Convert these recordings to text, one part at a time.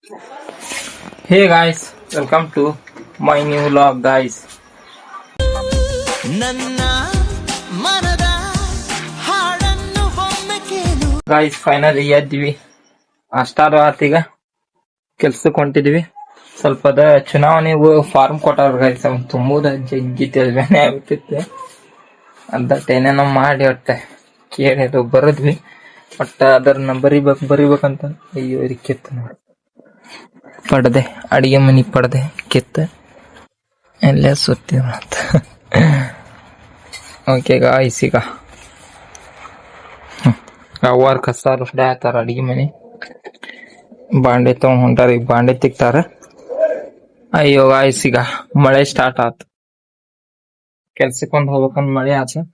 Hey guys, welcome to my new vlog guys. ನನ್ನ ಮನದ ಹಾಡನ್ನು ಒಮ್ಮೆ ಕೇಳು. Guys finally ಎದ್ವಿ. ಅಷ್ಟಾರು ಆತೀಗ ಕೆಲ್ಸಕ್ಕೆ ಹೊಂಟಿದ್ವಿ. ಸ್ವಲ್ಪ ಚುನಾವಣೆ ಫಾರ್ಮ್ ಕೊಟ್ಟಾರ ಗೈಸ್, ಅವ್ನು ತುಂಬುದ ಜಗ್ಗಿ ತಿಳಿವೇನೆ ಆಗ್ಬಿಟ್ಟಿತ್ತು. ಅಂತ ಏನೇನೋ ಮಾಡಿ ಒಟ್ಟೆ ಕೇಳಿದ್ರು ಬರದ್ವಿ. ಒಟ್ಟ ಅದನ್ನ ಬರಿಬೇಕಂತ ಅಯ್ಯೋ ಕಿತ್ತ ನೋಡಿ ಪಡ್ದೆ, ಅಡಿಗೆ ಮನಿ ಪಡ್ದೆ ಕಿತ್ತ ಎಲ್ಲ ಸುತ್ತಿ ಮತ್ತ. ಓಕೆ ಗಾಯ್ಸ್, ಈಗ ಅವ್ವಾರ ಕಸ ಹೊಡ್ಯಾತಾರ ಅಡಿಗೆ ಮನಿ, ಬಾಂಡೆ ತಗೊಂಡ್ ಹೊಂಟಾರ. ಈಗ ಬಾಂಡೆ ತಿಕ್ತಾರ. ಅಯ್ಯೋ ಗಾಯ್ಸ್, ಈಗ ಮಳೆ ಸ್ಟಾರ್ಟ್ ಆತ. ಕೆಲ್ಸಕ್ಕೊಂದ್ ಹೋಗ್ಬೇಕಂದ್ ಮಳೆ ಆತ.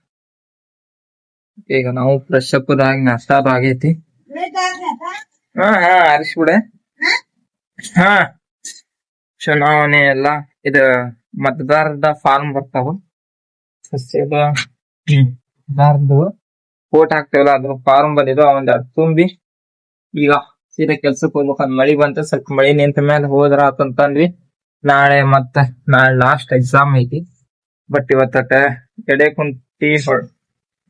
ಈಗ ನಾವು ಫ್ರೆಶ್ ಅಪ್ ಆಗಿ ನಾಷ್ಟಾ ಆಗೈತಿ. ಹಾ ಅರಿಸ್ಬಿಡೆ. ಹಾ ಚುನಾವಣೆ ಎಲ್ಲ ಇದು ಮತದಾರರ ಫಾರ್ಮ್ ಬರ್ತಾವ. ವೋಟ್ ಹಾಕ್ತೇವಲ್ಲ ಅದ್ರ ಫಾರ್ಮ್ ಬಂದಿದ್ದು, ಅವನ್ ತುಂಬಿ ಈಗ ಸೀದಾ ಕೆಲ್ಸಕ್ಕೆ ಹೋಗ್ಬೇಕಂದ್ ಮಳಿ ಬಂತ. ಸ್ವಲ್ಪ ಮಳಿ ನಿಂತ ಮೇಲೆ ಹೋದ್ರ ಆತಂತಂದ್ವಿ. ನಾಳೆ ಲಾಸ್ಟ್ ಎಕ್ಸಾಮ್ ಐತಿ. ಬಟ್ ಇವತ್ತ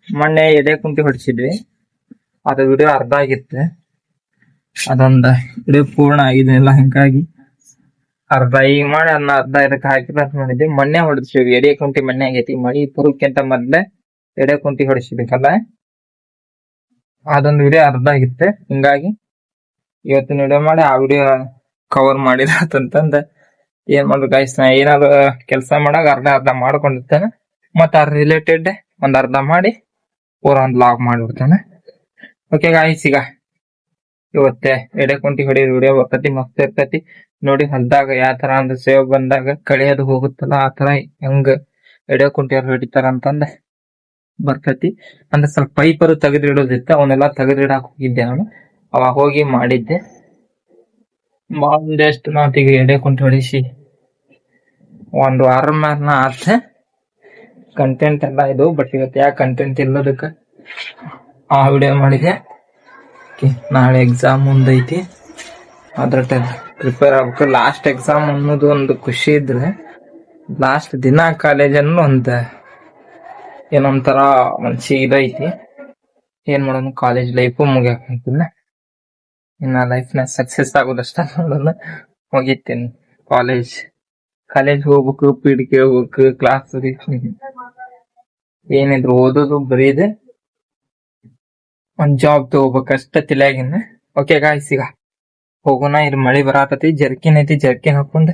ಮೊನ್ನೆ ಎಡೆ ಕುಂಟಿ ಹೊಡ್ಸಿದ್ವಿ. ಅದ ವಿಡಿಯೋ ಅರ್ಧ ಆಗಿತ್ತು. ಅದೊಂದ ವಿಡಿಯೋ ಪೂರ್ಣ ಆಗಿದೆಲ್ಲ, ಹಿಂಗಾಗಿ ಅರ್ಧ ಈಗ ಮಾಡಿ ಅದನ್ನ ಅರ್ಧ ಇದಕ್ಕೆ ಹಾಕಿಲ್ಲ ಅಂತ ಮಾಡಿದ್ವಿ. ಮೊನ್ನೆ ಹೊಡೆಸಿವಿ, ಎಡೆ ಕುಂಟಿ ಮೊನ್ನೆ ಆಗೈತಿ. ಮಳಿ ಬರೋಕ್ಕಿಂತ ಮೊದ್ಲೆ ಎಡೆ ಕುಂಟಿ ಹೊಡಿಸಿಬೇಕಲ್ಲ, ಅದೊಂದು ವಿಡಿಯೋ ಅರ್ಧ ಆಗಿತ್ತು. ಹಿಂಗಾಗಿ ಇವತ್ತಿನ ವಿಡಿಯೋ ಮಾಡಿ ಆ ವಿಡಿಯೋ ಕವರ್ ಮಾಡಿದಂತಂದ ಏನ್ ಮಾಡ್ಬೇಕು ಗಾಯ್ಸ್, ನಾ ಏನಾದ್ರು ಕೆಲಸ ಮಾಡಾಗ ಅರ್ಧ ಮಾಡ್ಕೊಂಡಿರ್ತೇನೆ. ಮತ್ತ ಅದ್ರ ರಿಲೇಟೆಡ್ ಒಂದ್ ಅರ್ಧ ಮಾಡಿ ಒಂದ್ ಲಾಗ್ ಮಾಡ್ಬಿಡ್ತೇನೆ. ಓಕೆ ಗಾಯ್ಸ್, ಈಗ ಇವತ್ತೆ ಎಡೆ ಕುಂಟಿ ಹೊಡಿಯೋದು ವಿಡಿಯೋ ಬರ್ತೈತಿ, ಮಸ್ತ್ ಇರ್ತೈತಿ ನೋಡಿ. ಹೊಲ್ದಾಗ ಯಾವ ತರ ಅಂದ್ರೆ ಸೇವ್ ಬಂದಾಗ ಕಳಿಯೋದು ಹೋಗುತ್ತಲ್ಲ, ಆ ತರ ಹೆಂಗ ಎಡೆ ಕುಂಟಿ ಹೊಡಿತಾರ ಅಂತಂದ ಬರ್ತೈತಿ. ಅಂದ್ರೆ ಸ್ವಲ್ಪ ಪೈಪರು ತೆಗೆದಿಡೋದಿತ್ತ, ಅವನ್ನೆಲ್ಲ ತೆಗೆದಿಡಾಕ್ ಹೋಗಿದ್ದೆ ನಾನು. ಅವಾಗ ಹೋಗಿ ಮಾಡಿದ್ದೆ. ಒಂದೆಷ್ಟು ನಾವೀಗ ಎಡೆ ಕುಂಟಿ ಹೊಡಿಸಿ ಒಂದು ವಾರ ಮ್ಯಾಲ ಆತ. ಕಂಟೆಂಟ್ ಎಲ್ಲ ಇದು, ಬಟ್ ಇವತ್ತು ಯಾಕೆ ಕಂಟೆಂಟ್ ಇಲ್ಲದಕ್ಕ ಆ ವಿಡಿಯೋ ಮಾಡಿದೆ. ನಾಳೆ ಎಕ್ಸಾಮ್ ಮುಂದೈತಿ, ಅದ್ರ ಪ್ರಿಪೇರ್ ಆಗ್ಬೇಕು. ಲಾಸ್ಟ್ ಎಕ್ಸಾಮ್ ಅನ್ನೋದು ಒಂದು ಖುಷಿ ಇದ್ರೆ, ಲಾಸ್ಟ್ ದಿನ ಕಾಲೇಜ್ ಅನ್ನೋ ಏನೊಂಥರ ಮನ್ಸಿಗೆ ಇದೈತಿ. ಏನ್ ಮಾಡೋಣ, ಕಾಲೇಜ್ ಲೈಫು ಮುಗಿಯಾಕಂತಿಲ್ಲ. ಇನ್ನ ಲೈಫ್ ನ ಸಕ್ಸಸ್ ಆಗೋದಷ್ಟ ನೋಡೋಣ. ಮುಗಿತೀನಿ ಕಾಲೇಜ್ ಹೋಗ್ಬೇಕು, ಪೀಡಿಕೆ ಹೋಗ್ಬೇಕು, ಕ್ಲಾಸ್ ಏನಿದ್ರು ಓದೋದು ಬರೀದೆ, ಒಂದ್ ಜಾಬ್ ತಗೋಬೇಕಷ್ಟ ತಿಳಿಯಾಗಿನ್ನ. ಓಕೆ ಗಾಯ್ಸ್, ಈಗ ಹೋಗೋಣ. ಇಲ್ಲಿ ಮಳಿ ಬರಾತತಿ, ಜರ್ಕಿನ್ ಐತಿ, ಜರ್ಕಿನ್ ಹಾಕೊಂಡ್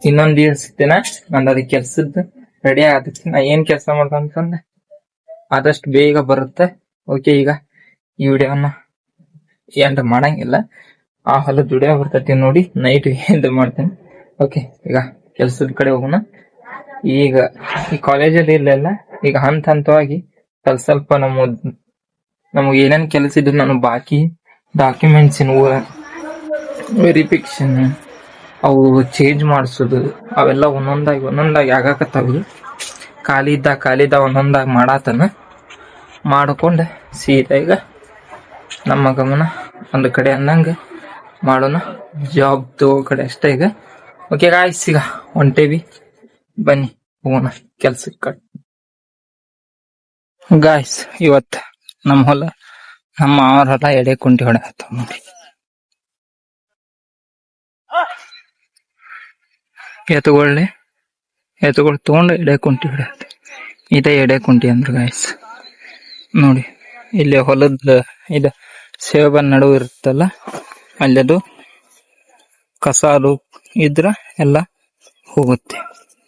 ಇನ್ನೊಂದ್ ಸಿಗ್ತೇನ. ನಂದ್ ಅದಕ್ಕೆ ಕೆಲ್ಸದ್ದು ರೆಡಿ ಆಗತೈತಿ. ನಾ ಏನ್ ಕೆಲ್ಸ ಮಾಡ್ತಂತಂದ್ರೆ ಆದಷ್ಟು ಬೇಗ ಬರುತ್ತೆ. ಓಕೆ, ಈಗ ಈ ವಿಡಿಯೋನ ಎಂಡ್ ಮಾಡಂಗಿಲ್ಲ, ಆ ಹೊಲದ ವಿಡಿಯೋ ಬರ್ತೈತಿ ನೋಡಿ, ನೈಟ್ ಎಂಡ್ ಮಾಡ್ತೇನೆ. ಓಕೆ, ಈಗ ಕೆಲ್ಸದ ಕಡೆ ಹೋಗೋಣ. ಈಗ ಈ ಕಾಲೇಜಲ್ಲಿ ಇಲ್ಲೆಲ್ಲ ಈಗ ಹಂತವಾಗಿ ಸ್ವಲ್ಪ ನಮಗ್ ಏನೇನ್ ಕೆಲಸ ಇದ್ದು ನಾನು ಬಾಕಿ ಡಾಕ್ಯುಮೆಂಟ್ಸ್ ವೆರಿಫಿಕೇಶನ್ ಅವು ಚೇಂಜ್ ಮಾಡಿಸೋದು ಅವೆಲ್ಲ ಒಂದೊಂದಾಗಿ ಆಗಾಕತ್ತಾವ. ಖಾಲಿದ್ದ ಒಂದೊಂದಾಗಿ ಮಾಡಾತನ. ಮಾಡ್ಕೊಂಡೆ ಸೀದಾ ಈಗ ನಮ್ಮ ಗಮನ ಒಂದು ಕಡೆ ಅನ್ನಂಗ ಮಾಡೋಣ, ಜಾಬ್ ತಗೋ ಕಡೆ ಅಷ್ಟೇ ಈಗ. ಓಕೆ ಗಾಯ್ಸ್, ಈಗ ಹೊಂಟೇವಿ, ಬನ್ನಿ ಹೋಗೋಣ ಕೆಲ್ಸಕ್ಕೆ. ಗಾಯ್ಸ್, ಇವತ್ ನಮ್ಮ ಅವ್ರ ಹೊಲ ಎಡೆ ಕುಂಟಿ ಹೊಡೆಯತ್ತಾವ ನೋಡಿ. ಎತ್ತುಗಳು ತಗೊಂಡು ಎಡೆ ಕುಂಟಿ ಹೊಡೆಯತ್ತ. ಇದೇ ಎಡೆ ಕುಂಟಿ ಅಂದ್ರ ಗಾಯ್ಸ್ ನೋಡಿ. ಇಲ್ಲಿ ಹೊಲದ ಇದು ಸೇವನ್ ನಡುವೆ ಇರುತ್ತಲ್ಲ, ಅಲ್ಲದು ಕಸಾಲು ಇದ್ರ ಎಲ್ಲ ಹೋಗುತ್ತೆ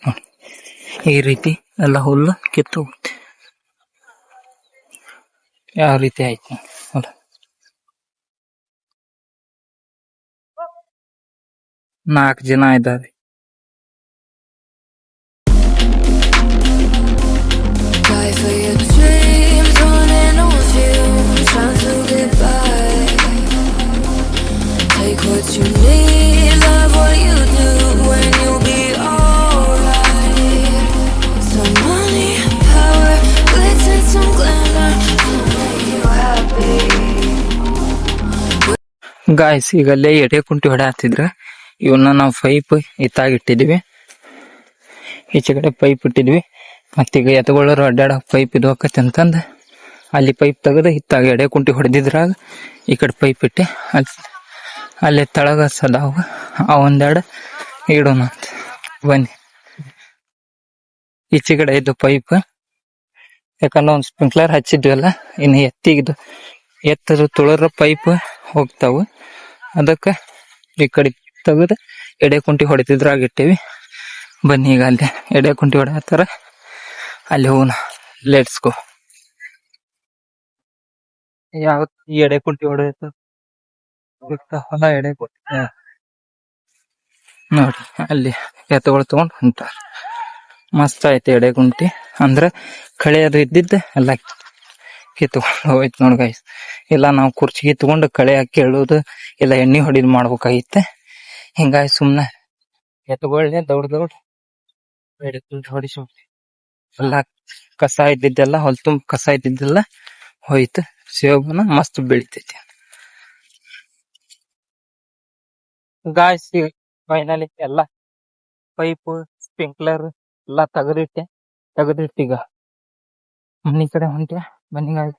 ನೋಡಿ. ಈ ರೀತಿ ಎಲ್ಲ ಹುಲ್ಲು ಕಿತ್ತು ಹೋಗುತ್ತೆ. ಯಾವ ರೀತಿ ಆಯ್ತು ಹೊಲ. 4 ಜನ ಇದ್ದಾರೆ. ಗಾಯ್ಸ್ ಈಗ ಅಲ್ಲೇ ಎಡೆ ಕುಂಟಿ ಹೊಡೆ ಹಾಕ್ತಿದ್ರ ಇವನ್ನ ನಾವು ಪೈಪ್ ಇತ್ತಾಗಿಟ್ಟಿದ್ವಿ, ಈಚೆ ಕಡೆ ಪೈಪ್ ಇಟ್ಟಿದ್ವಿ. ಮತ್ತೀಗ ಎತ್ತುಗಳರು ಅಡ್ಡಾಡೋ ಪೈಪ್ ಇದು ಹೋಗತ್ತೆ ಅಂತಂದು ಅಲ್ಲಿ ಪೈಪ್ ತೆಗೆದು ಇತ್ತಾಗ ಎಡೆ ಕುಂಟಿ ಹೊಡೆದಿದ್ರಾಗ ಈ ಕಡೆ ಪೈಪ್ ಇಟ್ಟೆ ಅಲ್ಲಿ ತಳಗ ಸದಾವ ಒಂದೆರಡು ಇಡೋಣ ಅಂತ ಬನ್ನಿ. ಈಚೆ ಕಡೆ ಇದು ಪೈಪ್, ಯಾಕಂದ್ರೆ ಒಂದು ಸ್ಪ್ರಿಂಕ್ಲರ್ ಹಚ್ಚಿದ್ವಲ್ಲ, ಇನ್ನು ಎತ್ತದ ತುಳರ ಪೈಪ್ ಹೋಗ್ತಾವ, ಅದಕ್ಕೆ ಈ ಕಡೆ ತೆಗೆದು ಎಡೆ ಕುಂಟಿ ಹೊಡೆದಿದ್ರಾಗ ಇಟ್ಟೇವಿ. ಬನ್ನಿ ಈಗ ಅಲ್ಲಿ ಎಡೆ ಕುಂಟಿ ಹೊಡೆಯತ್ತಾರ, ಅಲ್ಲಿ ಹೋಗೋಣ. Let's go. ಯಾವ ಈ ಎಡೆ ಕುಂಟಿ ಹೊಡೆಯತ್ತ ಹೊಲ ಎಡೆ ಕುಂಟಿ ನೋಡಿ, ಅಲ್ಲಿ ಎತ್ತುಗಳು ತಗೊಂಡು ಹೊಂಟಾರ. ಮಸ್ತ್ ಐತೆ ಎಡೆ ಕುಂಟಿ, ಅಂದ್ರೆ ಕಳೆ ಅದು ಇದ್ದಿದ್ದು ಎಲ್ಲ ಕಿತ್ಕೊಂಡು ಹೋಯ್ತು ನೋಡಿ ಗೈಸ್. ಇಲ್ಲ ನಾವು ಕುರ್ಚಿ ಕಿತ್ಕೊಂಡು ಕಳೆ ಹಾಕಿ ಎಳೋದು ಇಲ್ಲ ಎಣ್ಣೆ ಹೊಡಿದ್ ಮಾಡ್ಬೇಕಾಗಿತ್ತೆ. ಹಿಂಗಾಗಿ ಸುಮ್ನೆ ಎತ್ತುಗಳನ್ನೇ ದೌಡ್ ಎಡೆ ಕುಂಟಿ ಹೊಡಿಸಿ ಎಲ್ಲ ಕಸ ಇದ್ದಿದ್ದೆಲ್ಲ ಹೊಲ ತುಂಬ ಕಸ ಇದ್ದಿದ್ದೆಲ್ಲ ಹೋಯ್ತು. ಸೇಬನ ಮಸ್ತ್ ಬೆಳಿತೈತಿ ಗಾಯ್ಸ್. ಫೈನಲಿ ಎಲ್ಲ ಪೈಪ್ ಸ್ಪ್ರಿಂಕ್ಲರ್ ಎಲ್ಲ ತೆಗೆದಿಟ್ಟೀಗ ಮನಿ ಕಡೆ ಹೊಂಟೆ. ಬನ್ನಿ ಗಾಯ್ಸ್,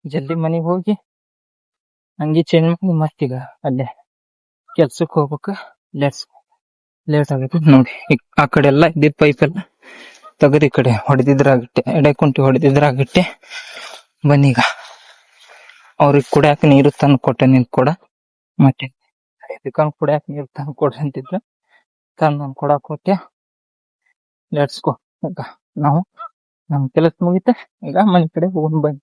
ಜಲ್ದಿ ಮನೆಗೆ ಹೋಗಿ ಹಂಗೆ ಚೇಂಜ್ ಮಾಡಿ ಮತ್ತೀಗ ಅಲ್ಲೇ ಕೆಲ್ಸಕ್ಕೆ ಹೋಗ್ಬೇಕು. ಲೇಟ್ ಆಗೈತಿ ನೋಡಿ. ಆ ಕಡೆ ಎಲ್ಲ ಇದ್ದಿದ್ ಪೈಪ್ ಎಲ್ಲ ತೆಗೆದು ಈ ಕಡೆ ಹೊಡೆದಿದ್ರಾಗಿಟ್ಟೆ, ಎಡೆ ಕುಂಟಿ ಹೊಡೆದಿದ್ರಾಗಿಟ್ಟೆ. ಬನ್ನೀಗ ಅವ್ರಿಗೆ ಕುಡಿಯಾಕ ನೀರು ತಂದು ಕೊಟ್ಟೆ, ನಿಂತ್ ಕೊಡ ಮತ್ತೆ ಇದಕ್ಕಂದ್ ಕುಡಿಯಾಕ ನೀರು ತಂದು ಕೊಡ್ರಿ ಅಂತಿದ್ರು, ತಂದು ಕೊಡಾಕ್ ಕೊಟ್ಟೆ. Let's go. ಈಗ ನಾವು ನಮ್ ಕೆಲಸ ಮುಗಿತ, ಈಗ ಮನೆ ಕಡೆ ಹೋಗೋಣ ಬನ್ನಿ.